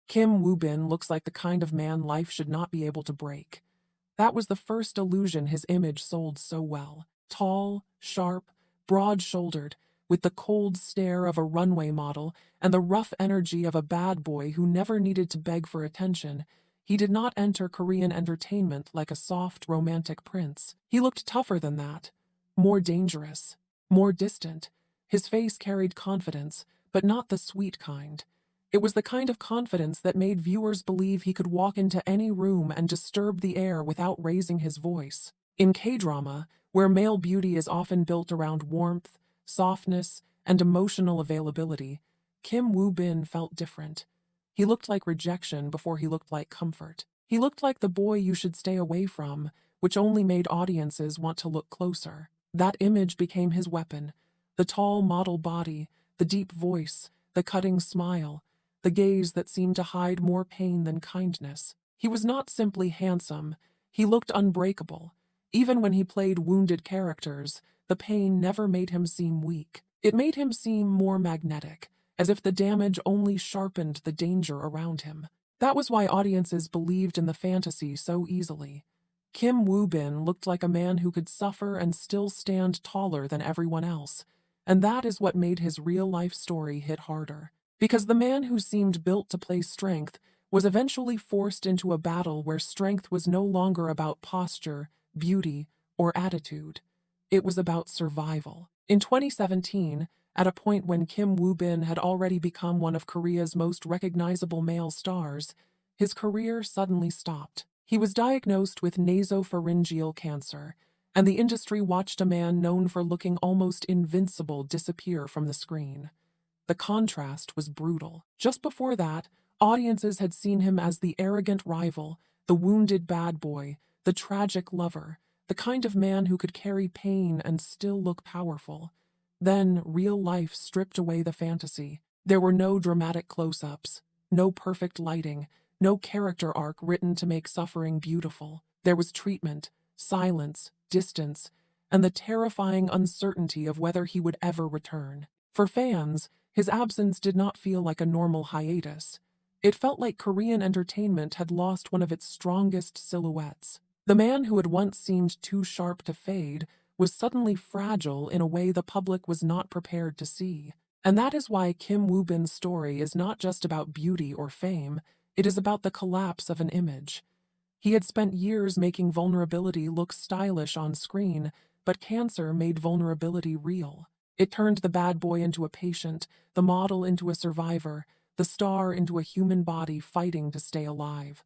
Kim Woo-bin looks like the kind of man life should not be able to break. That was the first illusion his image sold so well. Tall, sharp, broad-shouldered, with the cold stare of a runway model and the rough energy of a bad boy who never needed to beg for attention, he did not enter Korean entertainment like a soft, romantic prince. He looked tougher than that, more dangerous, more distant. His face carried confidence, but not the sweet kind. It was the kind of confidence that made viewers believe he could walk into any room and disturb the air without raising his voice. In K-drama, where male beauty is often built around warmth, softness, and emotional availability, Kim Woo-bin felt different. He looked like rejection before he looked like comfort. He looked like the boy you should stay away from, which only made audiences want to look closer. That image became his weapon. The tall model body, the deep voice, the cutting smile, the gaze that seemed to hide more pain than kindness. He was not simply handsome, he looked unbreakable. Even when he played wounded characters, the pain never made him seem weak. It made him seem more magnetic, as if the damage only sharpened the danger around him. That was why audiences believed in the fantasy so easily. Kim Woo-bin looked like a man who could suffer and still stand taller than everyone else, and that is what made his real-life story hit harder. Because the man who seemed built to play strength was eventually forced into a battle where strength was no longer about posture, beauty, or attitude. It was about survival. In 2017, at a point when Kim Woo-bin had already become one of Korea's most recognizable male stars, his career suddenly stopped. He was diagnosed with nasopharyngeal cancer, and the industry watched a man known for looking almost invincible disappear from the screen. The contrast was brutal. Just before that, audiences had seen him as the arrogant rival, the wounded bad boy, the tragic lover, the kind of man who could carry pain and still look powerful. Then, real life stripped away the fantasy. There were no dramatic close-ups, no perfect lighting, no character arc written to make suffering beautiful. There was treatment, silence, distance, and the terrifying uncertainty of whether he would ever return. For fans, his absence did not feel like a normal hiatus. It felt like Korean entertainment had lost one of its strongest silhouettes. The man who had once seemed too sharp to fade was suddenly fragile in a way the public was not prepared to see. And that is why Kim Woo-bin's story is not just about beauty or fame, it is about the collapse of an image. He had spent years making vulnerability look stylish on screen, but cancer made vulnerability real. It turned the bad boy into a patient, the model into a survivor, the star into a human body fighting to stay alive.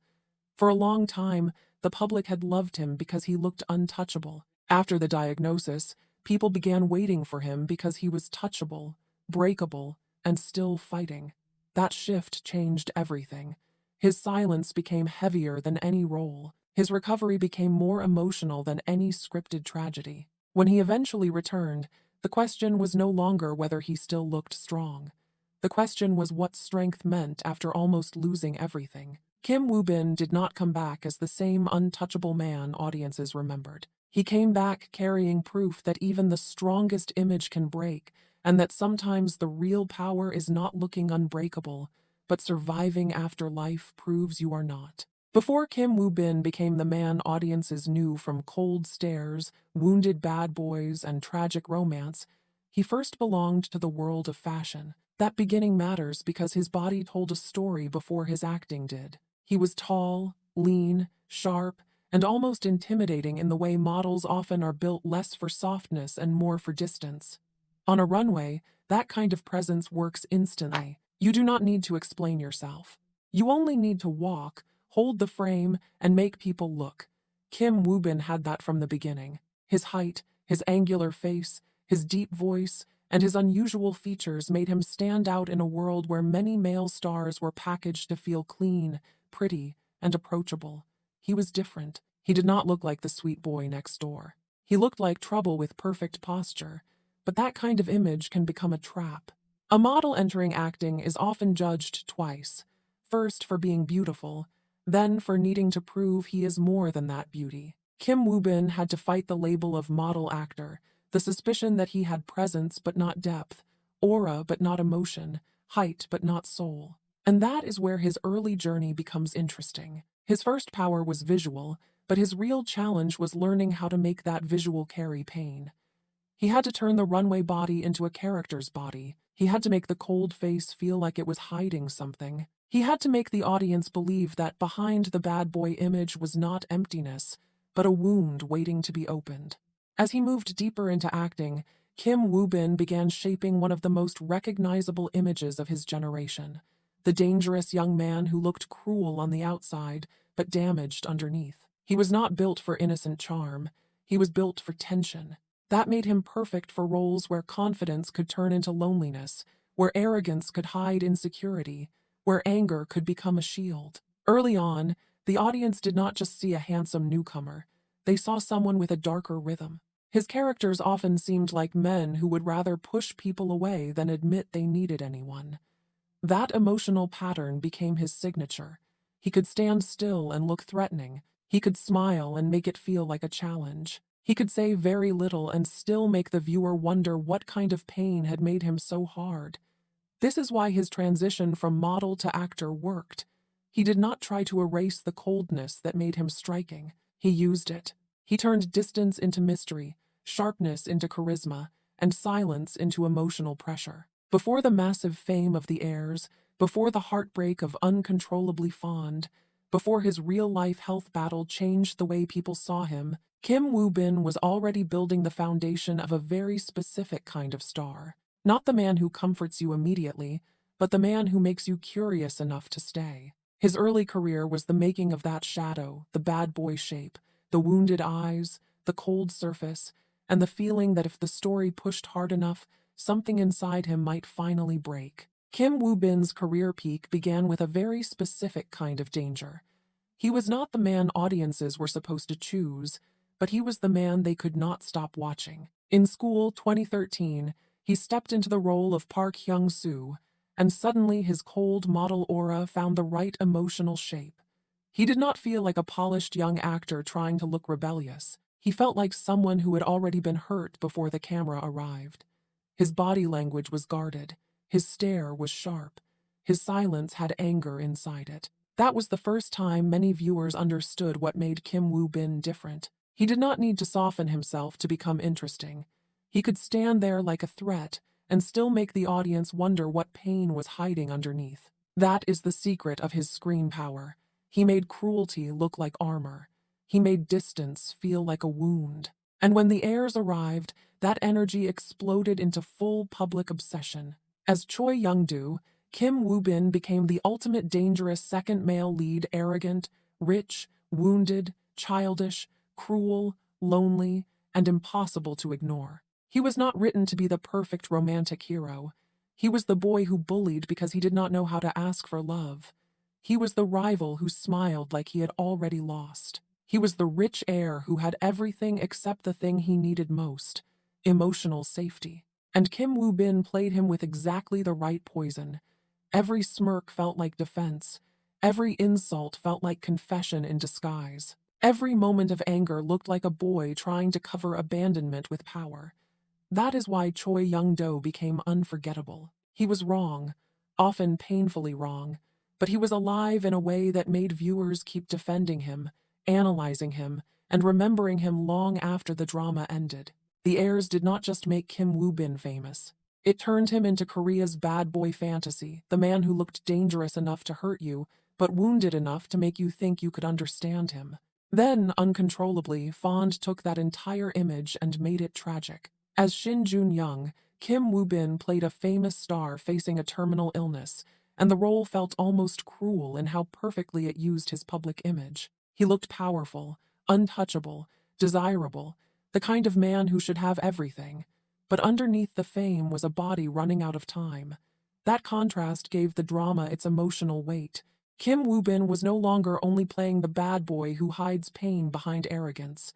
For a long time, the public had loved him because he looked untouchable. After the diagnosis, people began waiting for him because he was touchable, breakable, and still fighting. That shift changed everything. His silence became heavier than any role. His recovery became more emotional than any scripted tragedy. When he eventually returned, the question was no longer whether he still looked strong. The question was what strength meant after almost losing everything. Kim Woo-bin did not come back as the same untouchable man audiences remembered. He came back carrying proof that even the strongest image can break, and that sometimes the real power is not looking unbreakable, but surviving after life proves you are not. Before Kim Woo-bin became the man audiences knew from cold stares, wounded bad boys, and tragic romance, he first belonged to the world of fashion. That beginning matters because his body told a story before his acting did. He was tall, lean, sharp, and almost intimidating in the way models often are built less for softness and more for distance. On a runway, that kind of presence works instantly. You do not need to explain yourself. You only need to walk, hold the frame, and make people look. Kim Woo-bin had that from the beginning. His height, his angular face, his deep voice, and his unusual features made him stand out in a world where many male stars were packaged to feel clean, pretty, and approachable. He was different. He did not look like the sweet boy next door. He looked like trouble with perfect posture, but that kind of image can become a trap. A model entering acting is often judged twice, first for being beautiful, then for needing to prove he is more than that beauty. Kim Woo-bin had to fight the label of model actor, the suspicion that he had presence but not depth, aura but not emotion, height but not soul. And that is where his early journey becomes interesting. His first power was visual, but his real challenge was learning how to make that visual carry pain. He had to turn the runway body into a character's body. He had to make the cold face feel like it was hiding something. He had to make the audience believe that behind the bad boy image was not emptiness, but a wound waiting to be opened. As he moved deeper into acting, Kim Woo-bin began shaping one of the most recognizable images of his generation. The dangerous young man who looked cruel on the outside, but damaged underneath. He was not built for innocent charm. He was built for tension. That made him perfect for roles where confidence could turn into loneliness, where arrogance could hide insecurity, where anger could become a shield. Early on, the audience did not just see a handsome newcomer. They saw someone with a darker rhythm. His characters often seemed like men who would rather push people away than admit they needed anyone. That emotional pattern became his signature. He could stand still and look threatening. He could smile and make it feel like a challenge. He could say very little and still make the viewer wonder what kind of pain had made him so hard. This is why his transition from model to actor worked. He did not try to erase the coldness that made him striking. He used it. He turned distance into mystery, sharpness into charisma, and silence into emotional pressure. Before the massive fame of the Heirs, before the heartbreak of Uncontrollably Fond, before his real-life health battle changed the way people saw him, Kim Woo-bin was already building the foundation of a very specific kind of star. Not the man who comforts you immediately, but the man who makes you curious enough to stay. His early career was the making of that shadow, the bad boy shape, the wounded eyes, the cold surface, and the feeling that if the story pushed hard enough, something inside him might finally break. Kim Woo-bin's career peak began with a very specific kind of danger. He was not the man audiences were supposed to choose, but he was the man they could not stop watching. In School 2013, he stepped into the role of Park Hyung-soo, and suddenly his cold model aura found the right emotional shape. He did not feel like a polished young actor trying to look rebellious. He felt like someone who had already been hurt before the camera arrived. His body language was guarded. His stare was sharp. His silence had anger inside it. That was the first time many viewers understood what made Kim Woo-bin different. He did not need to soften himself to become interesting. He could stand there like a threat and still make the audience wonder what pain was hiding underneath. That is the secret of his screen power. He made cruelty look like armor. He made distance feel like a wound. And when the Heirs arrived, that energy exploded into full public obsession. As Choi Young-do, Kim Woo-bin became the ultimate dangerous second male lead, arrogant, rich, wounded, childish, cruel, lonely, and impossible to ignore. He was not written to be the perfect romantic hero. He was the boy who bullied because he did not know how to ask for love. He was the rival who smiled like he had already lost. He was the rich heir who had everything except the thing he needed most: emotional safety. And Kim Woo-bin played him with exactly the right poison. Every smirk felt like defense. Every insult felt like confession in disguise. Every moment of anger looked like a boy trying to cover abandonment with power. That is why Choi Young-do became unforgettable. He was wrong, often painfully wrong, but he was alive in a way that made viewers keep defending him, analyzing him, and remembering him long after the drama ended. The Heirs did not just make Kim Woo-bin famous. It turned him into Korea's bad boy fantasy, the man who looked dangerous enough to hurt you, but wounded enough to make you think you could understand him. Then, Uncontrollably, Fond took that entire image and made it tragic. As Shin Joon-young, Kim Woo-bin played a famous star facing a terminal illness, and the role felt almost cruel in how perfectly it used his public image. He looked powerful, untouchable, desirable, the kind of man who should have everything. But underneath the fame was a body running out of time. That contrast gave the drama its emotional weight. Kim Woo-bin was no longer only playing the bad boy who hides pain behind arrogance.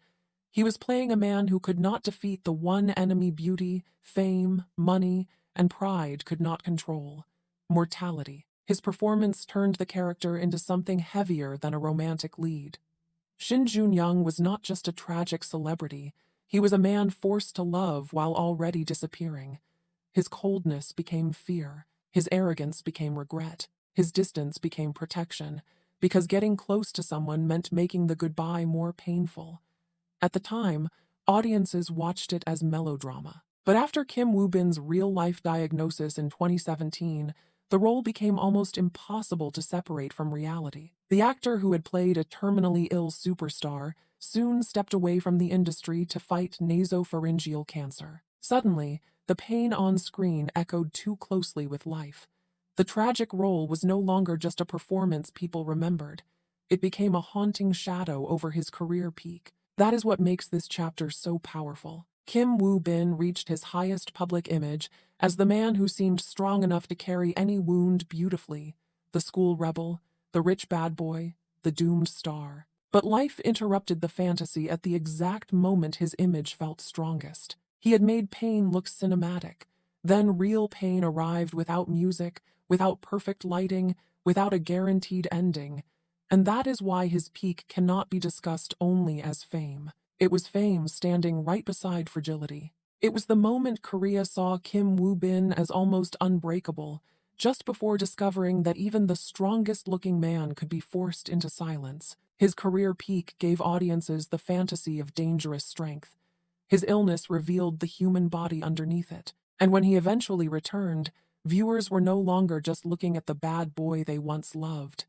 He was playing a man who could not defeat the one enemy beauty, fame, money, and pride could not control: mortality. His performance turned the character into something heavier than a romantic lead. Shin Joon-young was not just a tragic celebrity. He was a man forced to love while already disappearing. His coldness became fear. His arrogance became regret. His distance became protection, because getting close to someone meant making the goodbye more painful. At the time, audiences watched it as melodrama. But after Kim Woo-bin's real-life diagnosis in 2017, the role became almost impossible to separate from reality. The actor who had played a terminally ill superstar soon stepped away from the industry to fight nasopharyngeal cancer. Suddenly, the pain on screen echoed too closely with life. The tragic role was no longer just a performance people remembered. It became a haunting shadow over his career peak. That is what makes this chapter so powerful. Kim Woo-bin reached his highest public image as the man who seemed strong enough to carry any wound beautifully, the school rebel, the rich bad boy, the doomed star. But life interrupted the fantasy at the exact moment his image felt strongest. He had made pain look cinematic. Then real pain arrived without music, without perfect lighting, without a guaranteed ending. And that is why his peak cannot be discussed only as fame. It was fame standing right beside fragility. It was the moment Korea saw Kim Woo-bin as almost unbreakable, just before discovering that even the strongest-looking man could be forced into silence. His career peak gave audiences the fantasy of dangerous strength. His illness revealed the human body underneath it. And when he eventually returned, viewers were no longer just looking at the bad boy they once loved.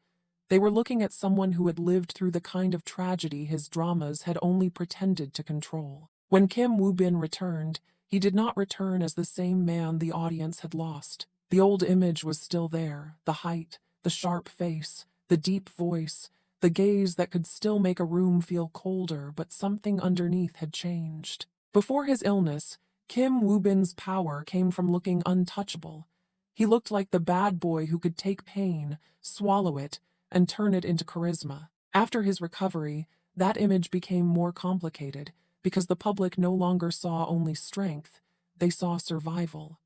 They were looking at someone who had lived through the kind of tragedy his dramas had only pretended to control. When Kim Woo-bin returned, he did not return as the same man the audience had lost. The old image was still there, the height, the sharp face, the deep voice, the gaze that could still make a room feel colder, but something underneath had changed. Before his illness, Kim Woo-bin's power came from looking untouchable. He looked like the bad boy who could take pain, swallow it, and turn it into charisma. After his recovery, that image became more complicated because the public no longer saw only strength, they saw survival.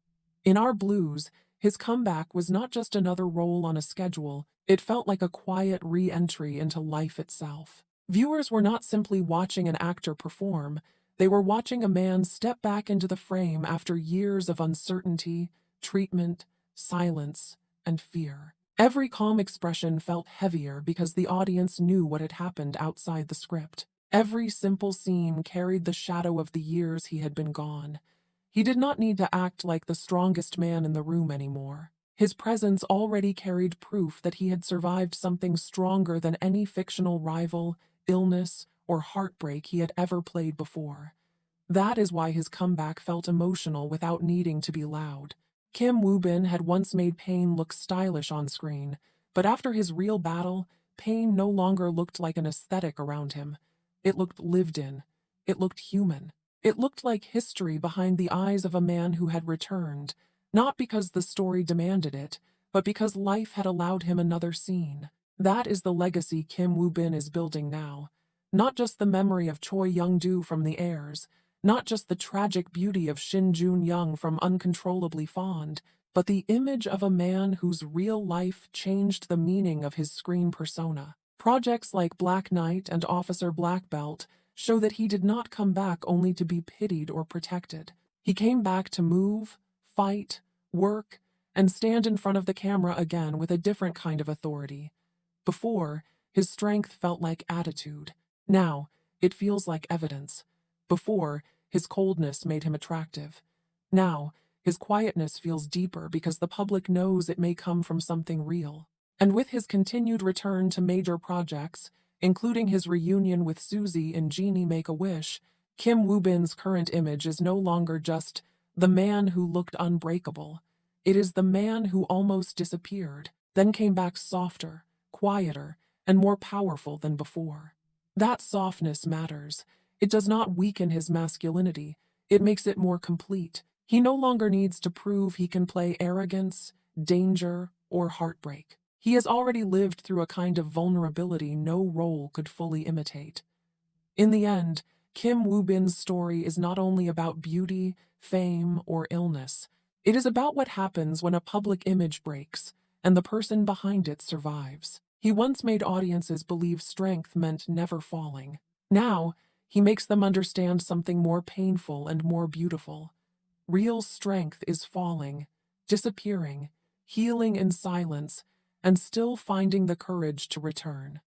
In Our Blues, his comeback was not just another role on a schedule, it felt like a quiet re-entry into life itself. Viewers were not simply watching an actor perform, they were watching a man step back into the frame after years of uncertainty, treatment, silence, and fear. Every calm expression felt heavier because the audience knew what had happened outside the script. Every simple scene carried the shadow of the years he had been gone. He did not need to act like the strongest man in the room anymore. His presence already carried proof that he had survived something stronger than any fictional rival, illness, or heartbreak he had ever played before. That is why his comeback felt emotional without needing to be loud. Kim Woo-bin had once made pain look stylish on screen, but after his real battle, pain no longer looked like an aesthetic around him. It looked lived in. It looked human. It looked like history behind the eyes of a man who had returned, not because the story demanded it, but because life had allowed him another scene. That is the legacy Kim Woo-bin is building now. Not just the memory of Choi Young-do from the Heirs, not just the tragic beauty of Shin Joon-young from Uncontrollably Fond, but the image of a man whose real life changed the meaning of his screen persona. Projects like Black Knight and Officer Black Belt show that he did not come back only to be pitied or protected. He came back to move, fight, work, and stand in front of the camera again with a different kind of authority. Before, his strength felt like attitude. Now, it feels like evidence. Before, his coldness made him attractive. Now, his quietness feels deeper because the public knows it may come from something real. And with his continued return to major projects, including his reunion with Suzy in Genie Make-A-Wish, Kim Woo-bin's current image is no longer just the man who looked unbreakable. It is the man who almost disappeared, then came back softer, quieter, and more powerful than before. That softness matters. It does not weaken his masculinity, it makes it more complete. He no longer needs to prove he can play arrogance, danger, or heartbreak. He has already lived through a kind of vulnerability no role could fully imitate. In the end, Kim Woo-bin's story is not only about beauty, fame, or illness. It is about what happens when a public image breaks, and the person behind it survives. He once made audiences believe strength meant never falling. Now, he makes them understand something more painful and more beautiful. Real strength is falling, disappearing, healing in silence, and still finding the courage to return.